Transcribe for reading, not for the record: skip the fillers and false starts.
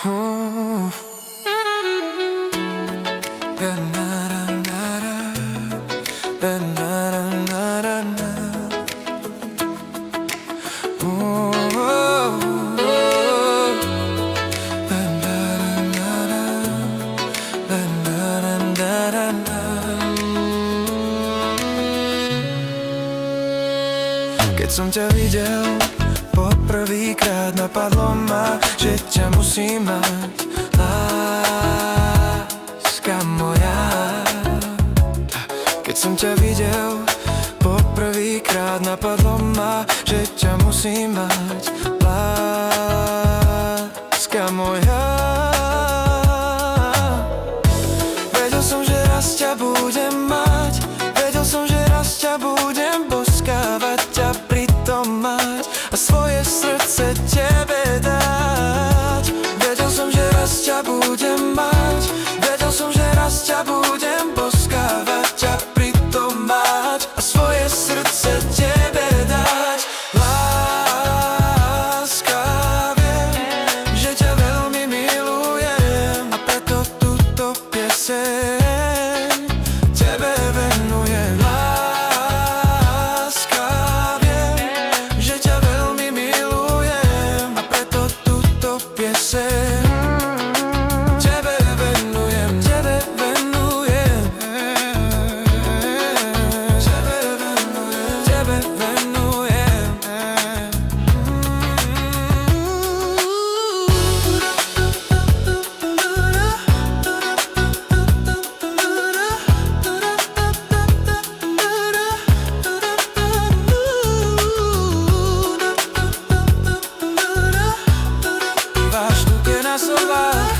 Oh. Keď som ťa videl poprvýkrát, napadlo ma, že ťa musím mať, láska moja. Keď som ťa videl poprvýkrát, napadlo ma, že ťa musím mať, láska moja. Vedel som, že raz ťa budem mať, vedel som, že raz ťa budem boskávať, ťa pritom mať a svoje srdce tebe dať. Vedel som, že raz ťa budem mať, vedel som, že raz ťa budem boskávať, ťa pritom mať a svoje srdce tebe dať. Láska, viem, že ťa veľmi milujem a preto túto pieseň tebe venujem. Láska, viem, že ťa veľmi milujem a preto túto pieseň tebe venujem, tebe venujem, tebe venujem, tebe venujem. Váš tuk je na slovách,